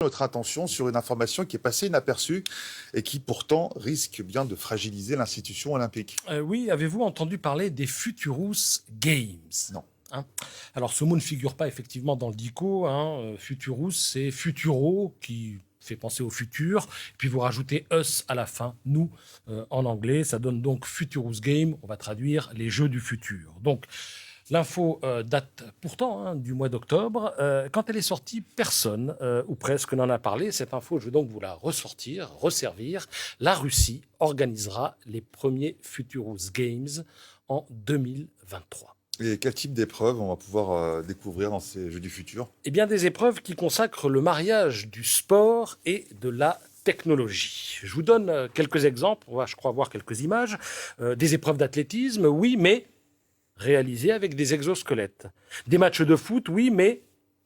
Notre attention sur une information qui est passée inaperçue et qui pourtant risque bien de fragiliser l'institution olympique. Oui, avez-vous entendu parler des Futurous Games? Non. Alors ce mot ne figure pas effectivement dans le dico. Futurous, c'est futuro qui fait penser au futur. Puis vous rajoutez us à la fin, nous en anglais. Ça donne donc Futurous Game. On va traduire les jeux du futur. Donc l'info date pourtant du mois d'octobre. Quand elle est sortie, personne, ou presque, n'en a parlé. Cette info, je vais donc vous la resservir. La Russie organisera les premiers Futurous Games en 2023. Et quel type d'épreuves on va pouvoir découvrir dans ces Jeux du futur? Eh bien, des épreuves qui consacrent le mariage du sport et de la technologie. Je vous donne quelques exemples. On va, je crois, voir quelques images. Des épreuves d'athlétisme, oui, mais réalisées avec des exosquelettes. Des matchs de foot, oui, mais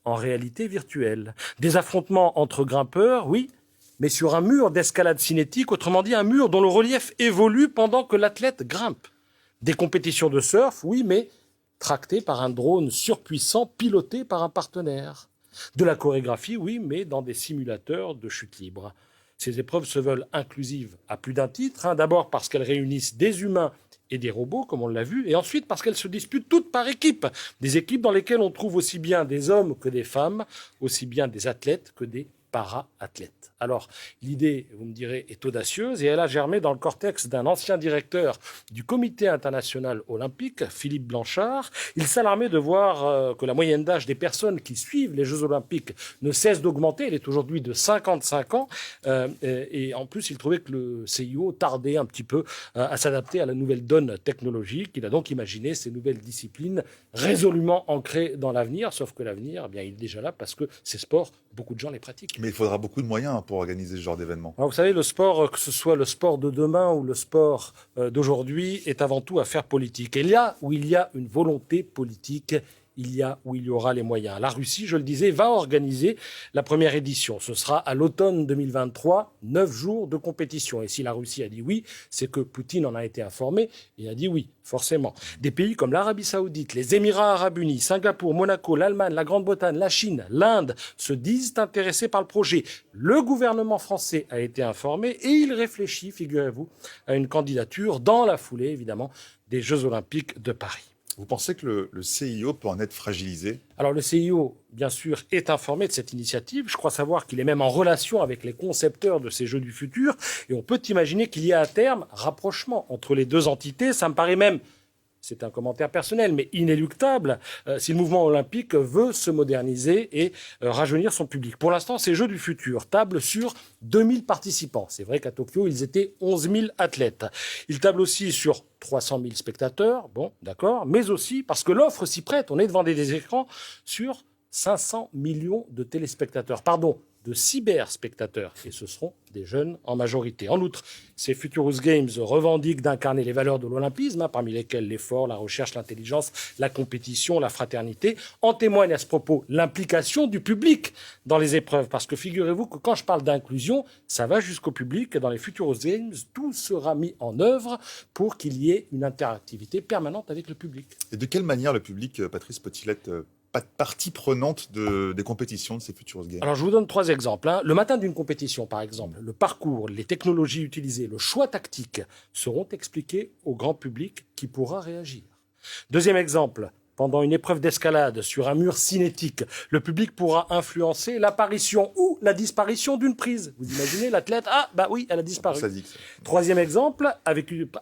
en réalité virtuelle. Des affrontements entre grimpeurs, oui, mais sur un mur d'escalade cinétique, autrement dit un mur dont le relief évolue pendant que l'athlète grimpe. Des compétitions de surf, oui, mais tractées par un drone surpuissant piloté par un partenaire. De la chorégraphie, oui, mais dans des simulateurs de chute libre. Ces épreuves se veulent inclusives à plus d'un titre. D'abord parce qu'elles réunissent des humains et des robots, comme on l'a vu, et ensuite parce qu'elles se disputent toutes par équipe. Des équipes dans lesquelles on trouve aussi bien des hommes que des femmes, aussi bien des athlètes que des para-athlètes. Alors, l'idée, vous me direz, est audacieuse et elle a germé dans le cortex d'un ancien directeur du Comité international olympique, Philippe Blanchard. Il s'alarmait de voir que la moyenne d'âge des personnes qui suivent les Jeux olympiques ne cesse d'augmenter. Elle est aujourd'hui de 55 ans. Et en plus, il trouvait que le CIO tardait un petit peu à s'adapter à la nouvelle donne technologique. Il a donc imaginé ces nouvelles disciplines résolument ancrées dans l'avenir. Sauf que l'avenir, eh bien, il est déjà là parce que ces sports, beaucoup de gens les pratiquent. Mais il faudra beaucoup de moyens pour organiser ce genre d'événement. Alors, vous savez, le sport, que ce soit le sport de demain ou le sport d'aujourd'hui, est avant tout affaire politique. Et là où il y a une volonté politique, il y a où il y aura les moyens. La Russie, je le disais, va organiser la première édition. Ce sera à l'automne 2023, 9 jours de compétition. Et si la Russie a dit oui, c'est que Poutine en a été informé et a dit oui, forcément. Des pays comme l'Arabie Saoudite, les Émirats Arabes Unis, Singapour, Monaco, l'Allemagne, la Grande-Bretagne, la Chine, l'Inde se disent intéressés par le projet. Le gouvernement français a été informé et il réfléchit, figurez-vous, à une candidature dans la foulée, évidemment, des Jeux Olympiques de Paris. Vous pensez que le CIO peut en être fragilisé? Alors le CIO, bien sûr, est informé de cette initiative. Je crois savoir qu'il est même en relation avec les concepteurs de ces Jeux du futur. Et on peut imaginer qu'il y a à terme rapprochement entre les deux entités. Ça me paraît même, c'est un commentaire personnel, mais inéluctable, si le mouvement olympique veut se moderniser et rajeunir son public. Pour l'instant, ces Jeux du futur tablent sur 2000 participants. C'est vrai qu'à Tokyo, ils étaient 11 000 athlètes. Ils tablent aussi sur 300 000 spectateurs, bon, d'accord, mais aussi parce que l'offre s'y prête. On est devant des écrans sur 500 millions de téléspectateurs, de cyberspectateurs, et ce seront des jeunes en majorité. En outre, ces Futurous Games revendiquent d'incarner les valeurs de l'olympisme, parmi lesquelles l'effort, la recherche, l'intelligence, la compétition, la fraternité. En témoigne à ce propos l'implication du public dans les épreuves, parce que figurez-vous que quand je parle d'inclusion, ça va jusqu'au public. Dans les Futurous Games, tout sera mis en œuvre pour qu'il y ait une interactivité permanente avec le public. Et de quelle manière le public, Patrice, peut-il être partie prenante des compétitions de ces Futurous Games? Alors, je vous donne 3 exemples. Le matin d'une compétition, par exemple, le parcours, les technologies utilisées, le choix tactique seront expliqués au grand public qui pourra réagir. Deuxième exemple, pendant une épreuve d'escalade sur un mur cinétique, le public pourra influencer l'apparition ou la disparition d'une prise. Vous imaginez l'athlète, elle a disparu. Troisième exemple,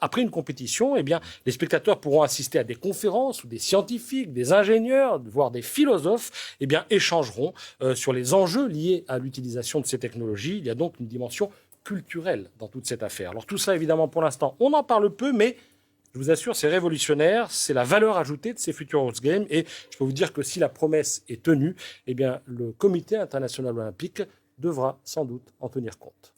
après une compétition, les spectateurs pourront assister à des conférences où des scientifiques, des ingénieurs, voire des philosophes, échangeront sur les enjeux liés à l'utilisation de ces technologies. Il y a donc une dimension culturelle dans toute cette affaire. Alors tout ça, évidemment, pour l'instant, on en parle peu, mais je vous assure, c'est révolutionnaire, c'est la valeur ajoutée de ces Futurous Games. Et je peux vous dire que si la promesse est tenue, le Comité international olympique devra sans doute en tenir compte.